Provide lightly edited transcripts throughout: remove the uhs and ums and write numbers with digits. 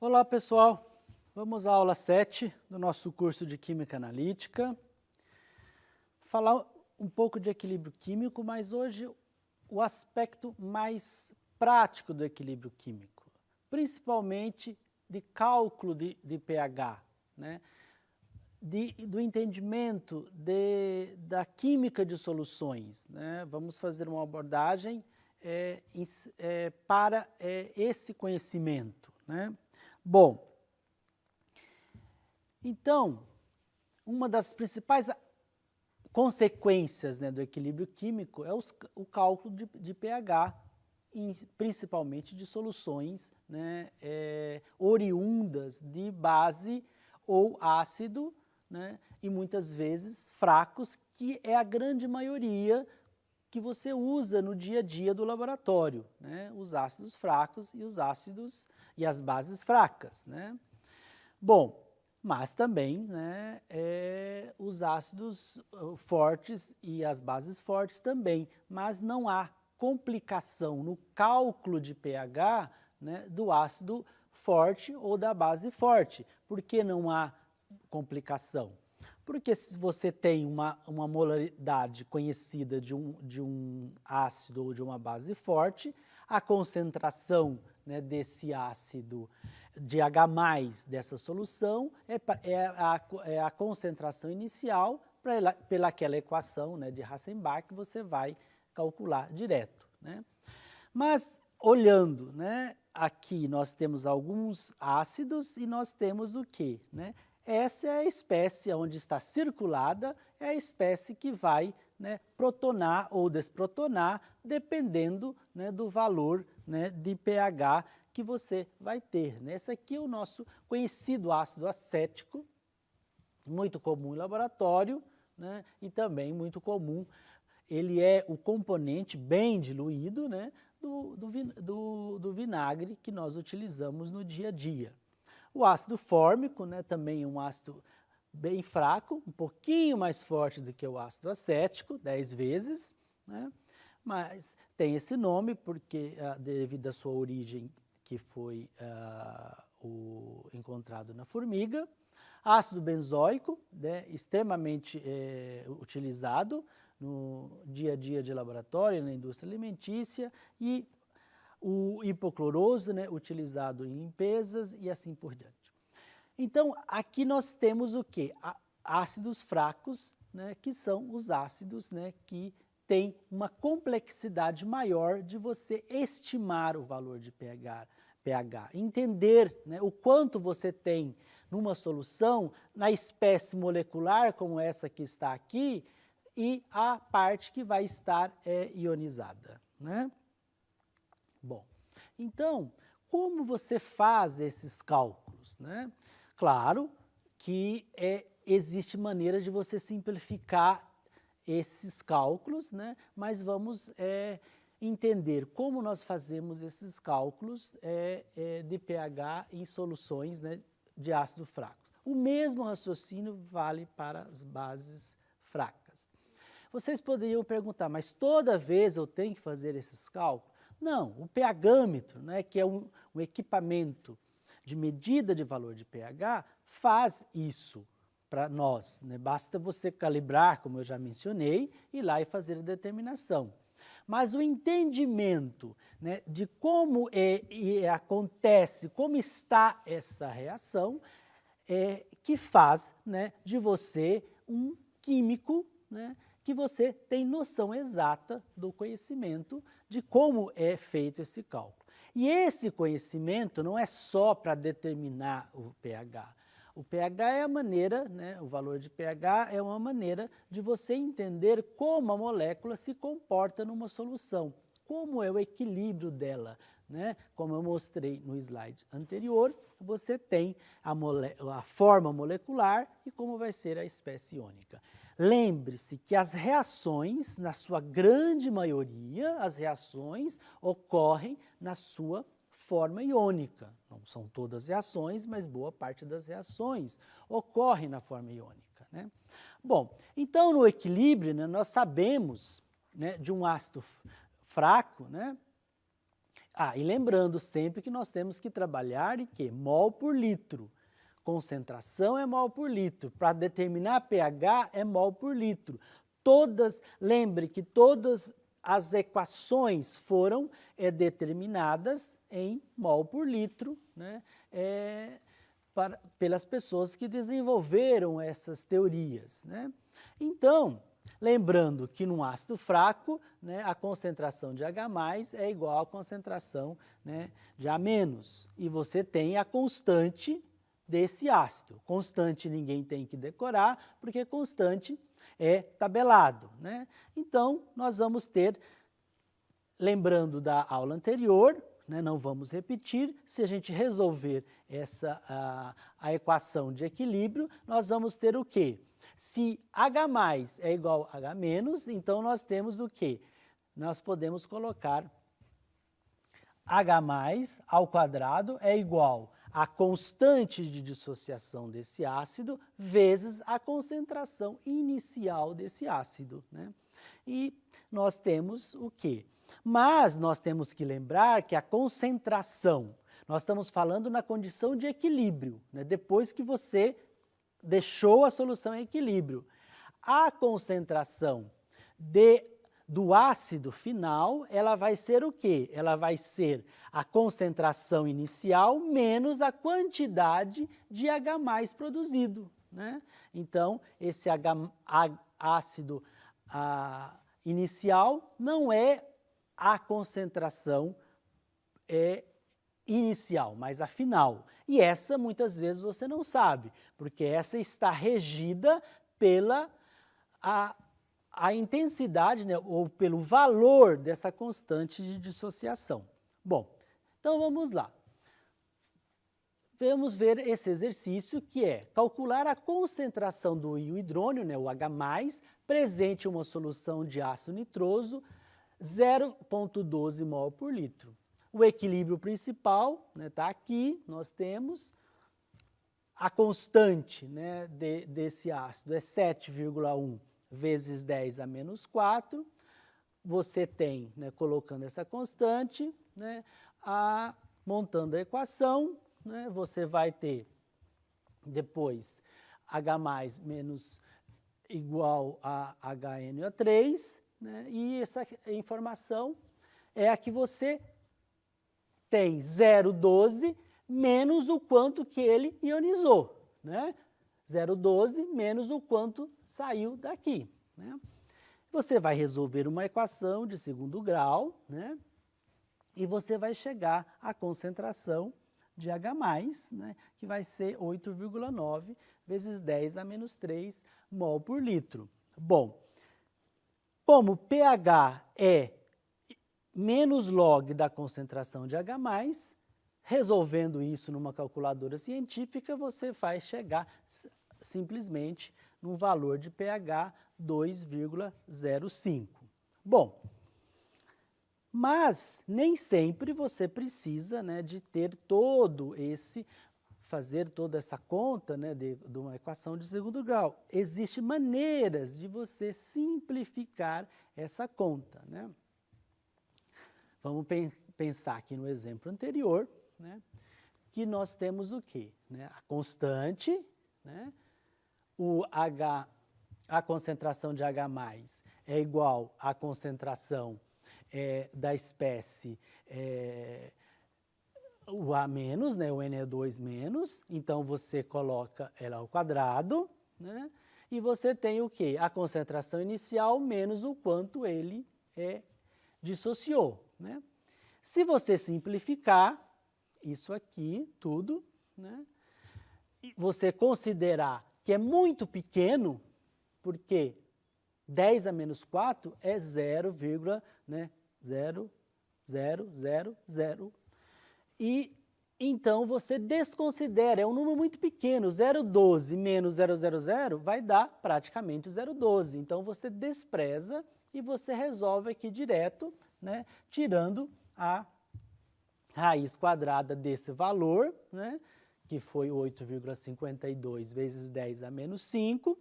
Olá, pessoal. Vamos à aula 7 do nosso curso de Química Analítica. Falar um pouco de equilíbrio químico, mas hoje o aspecto mais prático do equilíbrio químico, principalmente de cálculo de pH, né? Do entendimento da química de soluções, né? Vamos fazer uma abordagem para esse conhecimento, né? Bom, então, uma das principais consequências, né, do equilíbrio químico é o cálculo de pH, principalmente de soluções, né, oriundas de base ou ácido, né, e muitas vezes fracos, que é a grande maioria que você usa no dia a dia do laboratório, né, os ácidos fracos e os ácidos e as bases fracas, né. Bom, mas também, né, os ácidos fortes e as bases fortes também, mas não há complicação no cálculo de pH, né, do ácido forte ou da base forte. Por que não há complicação? Porque se você tem uma molaridade conhecida de um ácido ou de uma base forte, a concentração, né, desse ácido de H+, dessa solução, é a concentração inicial pelaquela equação, né, de Hasselbalch, que você vai calcular direto, né? Mas, olhando, né, aqui nós temos alguns ácidos e nós temos o quê, né? Essa é a espécie onde está circulada, é a espécie que vai, né, protonar ou desprotonar, dependendo, né, do valor, né, de pH que você vai ter, né? Esse aqui é o nosso conhecido ácido acético, muito comum em laboratório, né, e também muito comum. Ele é o componente bem diluído, né, do vinagre que nós utilizamos no dia a dia. O ácido fórmico, né, também é um ácido bem fraco, um pouquinho mais forte do que o ácido acético, 10 vezes, né, mas tem esse nome porque, devido à sua origem, que foi encontrado na formiga. Ácido benzoico, né, extremamente utilizado no dia a dia de laboratório, na indústria alimentícia, e o hipocloroso, né, utilizado em limpezas e assim por diante. Então, aqui nós temos o quê? Ácidos fracos, né, que são os ácidos, né, que têm uma complexidade maior de você estimar o valor de pH, entender, né, o quanto você tem numa solução, na espécie molecular, como essa que está aqui, e a parte que vai estar ionizada, né? Bom, então, como você faz esses cálculos, né? Claro que existe maneiras de você simplificar esses cálculos, né? Mas vamos entender como nós fazemos esses cálculos de pH em soluções, né, de ácido fraco. O mesmo raciocínio vale para as bases fracas. Vocês poderiam perguntar, mas toda vez eu tenho que fazer esses cálculos? Não, o pHmetro, né, que é um equipamento de medida de valor de pH, faz isso para nós, né? Basta você calibrar, como eu já mencionei, ir lá e fazer a determinação. Mas o entendimento, né, de como acontece, como está essa reação, que faz, né, de você um químico, né, que você tem noção exata do conhecimento de como é feito esse cálculo. E esse conhecimento não é só para determinar o pH. O pH é a maneira, né, o valor de pH é uma maneira de você entender como a molécula se comporta numa solução, como é o equilíbrio dela, né? Como eu mostrei no slide anterior, você tem a forma molecular e como vai ser a espécie iônica. Lembre-se que as reações, na sua grande maioria, as reações ocorrem na sua forma iônica. Não são todas as reações, mas boa parte das reações ocorrem na forma iônica, né? Bom, então no equilíbrio, né, nós sabemos, né, de um ácido fraco, né, E lembrando sempre que nós temos que trabalhar em quê? Mol por litro. Concentração é mol por litro. Para determinar pH é mol por litro. Lembre que todas as equações foram determinadas em mol por litro, né? Pelas pessoas que desenvolveram essas teorias, né? Então, lembrando que num ácido fraco, né, a concentração de H+ é igual à concentração, né, de A-, e você tem a constante desse ácido. Constante ninguém tem que decorar, porque constante é tabelado, né? Então, nós vamos ter, lembrando da aula anterior, né, não vamos repetir, se a gente resolver a equação de equilíbrio, nós vamos ter o quê? Se H+ é igual a H-, então nós temos o quê? Nós podemos colocar H+ ao quadrado é igual a constante de dissociação desse ácido vezes a concentração inicial desse ácido, né? E nós temos o quê? Mas nós temos que lembrar que a concentração, nós estamos falando na condição de equilíbrio, né? Depois que você deixou a solução em equilíbrio. A concentração do ácido final, ela vai ser o quê? Ela vai ser a concentração inicial menos a quantidade de H+ produzido, né? Então, esse ácido inicial não é a concentração inicial, mas a final. E essa, muitas vezes, você não sabe, porque essa está regida pela a intensidade, né, ou pelo valor dessa constante de dissociação. Bom, então vamos lá. Vamos ver esse exercício que é calcular a concentração do íon hidrônio, né, o H+, presente em uma solução de ácido nitroso, 0,12 mol por litro. O equilíbrio principal está aqui, nós temos a constante, né, desse ácido é 7,1 vezes 10 a menos 4. Você tem, né, colocando essa constante, né, montando a equação, né, você vai ter depois H+ menos igual a HNO3, né, e essa informação é a que você tem 0,12 menos o quanto que ele ionizou, né? 0,12 menos o quanto saiu daqui, né? Você vai resolver uma equação de segundo grau, né? E você vai chegar à concentração de H+, né? Que vai ser 8,9 vezes 10 a menos 3 mol por litro. Bom, como pH é menos log da concentração de H+, resolvendo isso numa calculadora científica, você vai chegar simplesmente num valor de pH 2,05. Bom, mas nem sempre você precisa, né, de ter fazer toda essa conta, né, de uma equação de segundo grau. Existem maneiras de você simplificar essa conta, né? Vamos pensar aqui no exemplo anterior, né, que nós temos o quê? Né, a constante, né, a concentração de H+ é igual à concentração da espécie o A-, né, o Ne2-, então você coloca ela ao quadrado, né, e você tem o quê? A concentração inicial menos o quanto ele dissociou, né? Se você simplificar isso aqui, tudo, né, e você considerar que é muito pequeno, porque 10 a menos 4 é 0,0000, e então você desconsidera, é um número muito pequeno, 0,12 menos 0,00 vai dar praticamente 0,12, então você despreza e você resolve aqui direto, né, tirando a raiz quadrada desse valor, né, que foi 8,52 vezes 10 a menos 5,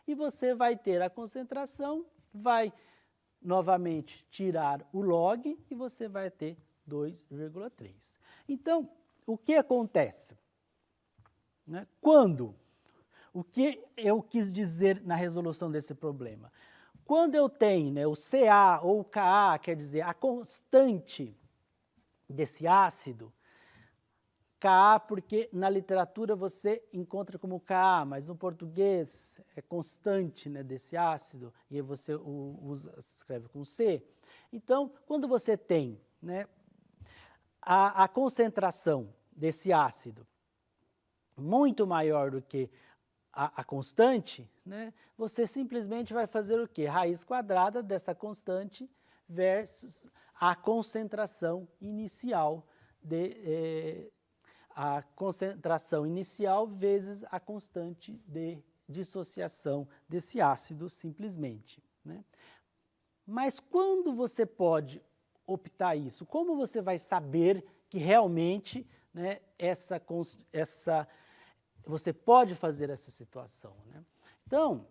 e você vai ter a concentração, vai novamente tirar o log e você vai ter 2,3. Então, o que acontece? Né? O que eu quis dizer na resolução desse problema? Quando eu tenho, né, o Ca ou o Ka, quer dizer, a constante desse ácido, Ka porque na literatura você encontra como Ka, mas no português é constante, né, desse ácido, e aí você escreve com C. Então, quando você tem, né, a concentração desse ácido muito maior do que a constante, né, você simplesmente vai fazer o quê? Raiz quadrada dessa constante versus a concentração inicial a concentração inicial vezes a constante de dissociação desse ácido simplesmente, né? Mas quando você pode optar isso? Como você vai saber que realmente, né, você pode fazer essa situação, né? Então,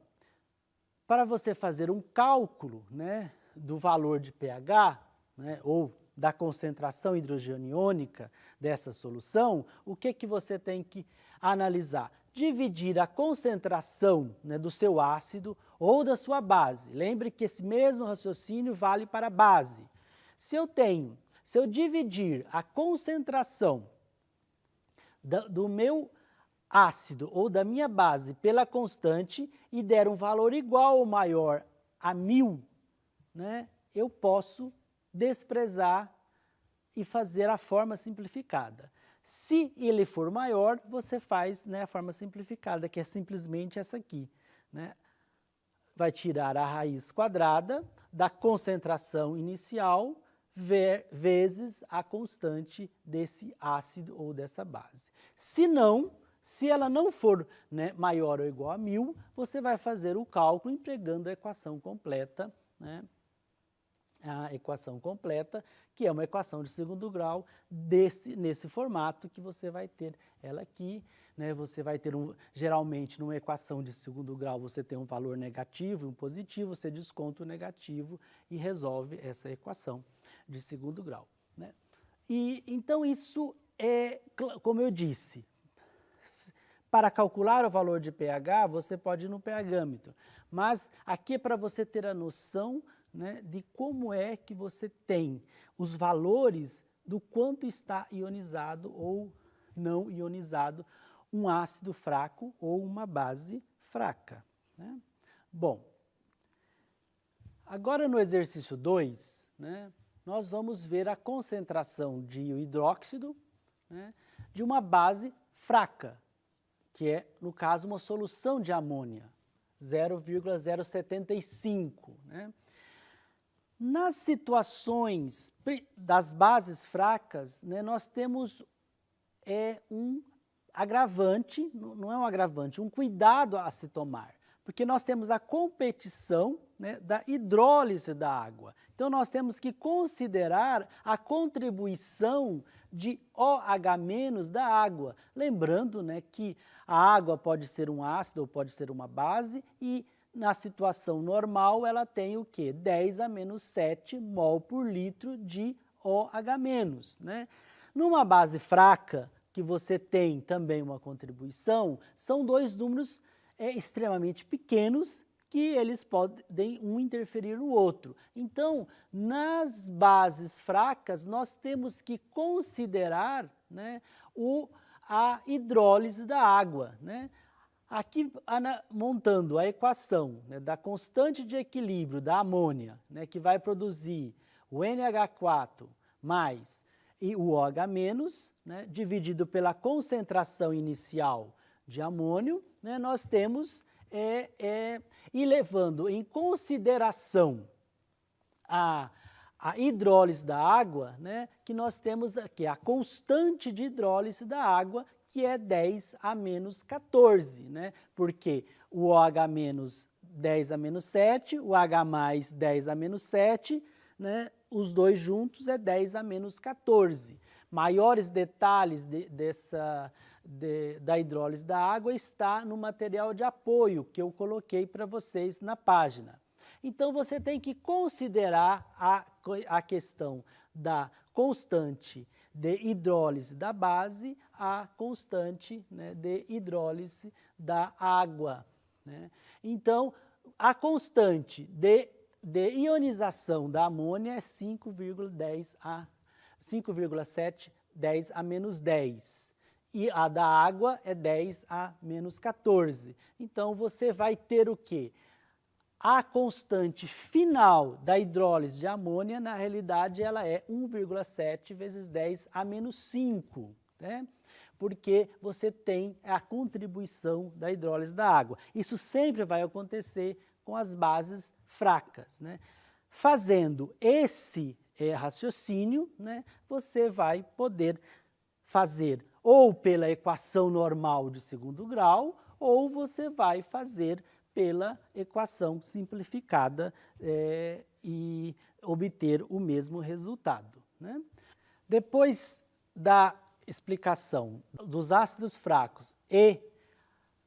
para você fazer um cálculo, né, do valor de pH, né, ou da concentração hidrogeniônica dessa solução, o que você tem que analisar? Dividir a concentração, né, do seu ácido ou da sua base. Lembre que esse mesmo raciocínio vale para a base. Se eu dividir a concentração do meu ácido ou da minha base pela constante e der um valor igual ou maior a 1000, né, eu posso desprezar e fazer a forma simplificada. Se ele for maior, você faz, né, a forma simplificada, que é simplesmente essa aqui, né? Vai tirar a raiz quadrada da concentração inicial vezes a constante desse ácido ou dessa base. Se ela não for, né, maior ou igual a 1000, você vai fazer o cálculo empregando a equação completa, né? A equação completa, que é uma equação de segundo grau nesse formato que você vai ter ela aqui, né? Você vai ter geralmente numa equação de segundo grau você tem um valor negativo e um positivo, você desconta o negativo e resolve essa equação de segundo grau, né? E então isso é, como eu disse, para calcular o valor de pH, você pode ir no pH-metro, mas aqui é para você ter a noção, né, de como é que você tem os valores do quanto está ionizado ou não ionizado um ácido fraco ou uma base fraca, né? Bom, agora no exercício 2, né, nós vamos ver a concentração de hidróxido, né, de uma base fraca, que é, no caso, uma solução de amônia, 0,075, né? Nas situações das bases fracas, né, nós temos um agravante, não é um agravante, um cuidado a se tomar, porque nós temos a competição, né, da hidrólise da água. Então, nós temos que considerar a contribuição de OH- da água. Lembrando, né, que a água pode ser um ácido ou pode ser uma base e na situação normal, ela tem o quê? 10 a menos 7 mol por litro de OH-, né? Numa base fraca, que você tem também uma contribuição, são dois números extremamente pequenos que eles podem um interferir no outro. Então, nas bases fracas, nós temos que considerar, né, a hidrólise da água, né? Aqui, montando a equação, né, da constante de equilíbrio da amônia, né, que vai produzir o NH4 mais e o OH-, né, dividido pela concentração inicial de amônio, né, nós temos, e levando em consideração a hidrólise da água, né, que nós temos aqui a constante de hidrólise da água, que é 10 a menos 14, né? Porque o OH- 10 a menos 7, o H+ 10 a menos 7, né? Os dois juntos é 10 a menos 14. Maiores detalhes da hidrólise da água está no material de apoio que eu coloquei para vocês na página. Então, você tem que considerar a questão da constante de hidrólise da base à constante, né, de hidrólise da água, né? Então, a constante de ionização da amônia é 5,7, 10 a menos 10. E a da água é 10 a menos 14. Então, você vai ter o quê? A constante final da hidrólise de amônia, na realidade, ela é 1,7 vezes 10 a menos 5, né? Porque você tem a contribuição da hidrólise da água. Isso sempre vai acontecer com as bases fracas, né? Fazendo esse raciocínio, né, você vai poder fazer ou pela equação normal de segundo grau, ou você vai fazer pela equação simplificada e obter o mesmo resultado, né? Depois da explicação dos ácidos fracos e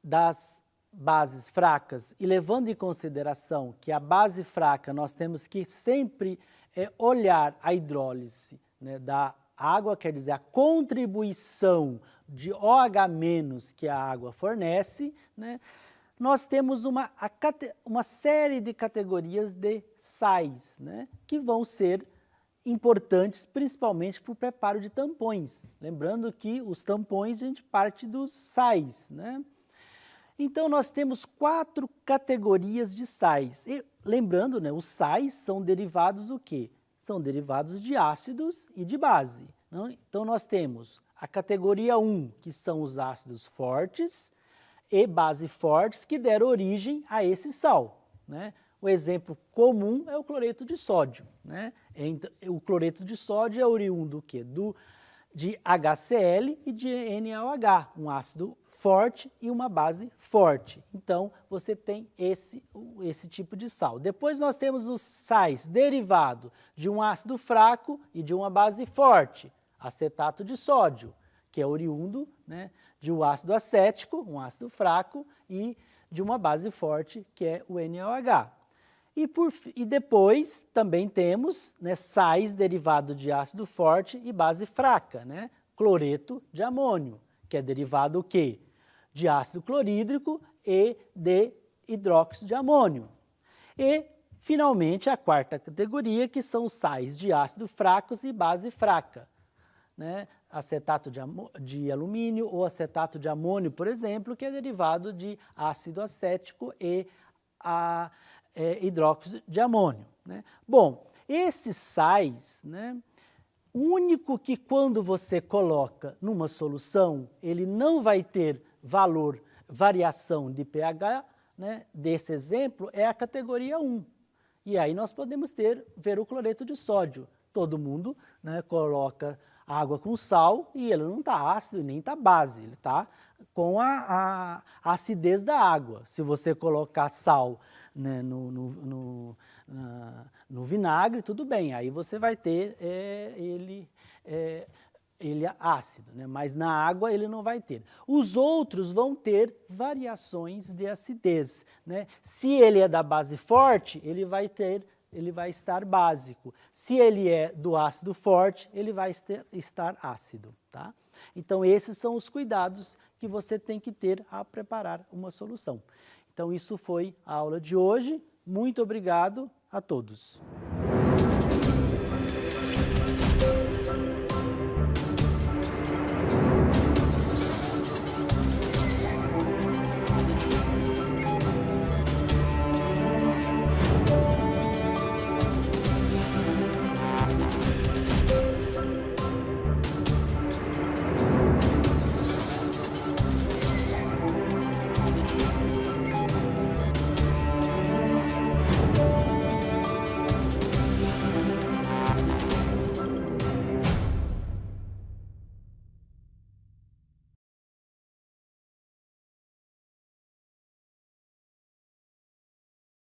das bases fracas, e levando em consideração que a base fraca nós temos que sempre olhar a hidrólise, né, da água, quer dizer, a contribuição de OH- que a água fornece, né, nós temos uma série de categorias de sais, né, que vão ser importantes principalmente para o preparo de tampões. Lembrando que os tampões a gente parte dos sais, né? Então, nós temos 4 categorias de sais. E, lembrando, né, os sais são derivados do quê? São derivados de ácidos e de base, não? Então, nós temos a categoria 1, que são os ácidos fortes e base fortes, que deram origem a esse sal, né? O exemplo comum é o cloreto de sódio, né? O cloreto de sódio é oriundo do quê? De HCl e de NaOH, um ácido forte e uma base forte. Então, você tem esse tipo de sal. Depois nós temos os sais derivados de um ácido fraco e de uma base forte, acetato de sódio, que é oriundo, né, de um ácido acético, um ácido fraco, e de uma base forte, que é o NaOH. E depois também temos, né, sais derivados de ácido forte e base fraca, né? Cloreto de amônio, que é derivado o quê? De ácido clorídrico e de hidróxido de amônio. E, finalmente, a 4ª categoria, que são os sais de ácido fracos e base fraca, né? Acetato de alumínio ou acetato de amônio, por exemplo, que é derivado de ácido acético e hidróxido de amônio, né? Bom, esses sais, né, único que quando você coloca numa solução, ele não vai ter variação de pH, né, desse exemplo, é a categoria 1. E aí nós podemos ver o cloreto de sódio. Todo mundo, né, coloca água com sal e ele não está ácido nem está base, ele está com a acidez da água. Se você colocar sal, né, no vinagre, tudo bem, aí você vai ter ele ácido, né? Mas na água ele não vai ter. Os outros vão ter variações de acidez, né? Se ele é da base forte, ele vai estar básico. Se ele é do ácido forte, ele vai estar ácido, tá? Então, esses são os cuidados que você tem que ter a preparar uma solução. Então, isso foi a aula de hoje. Muito obrigado a todos.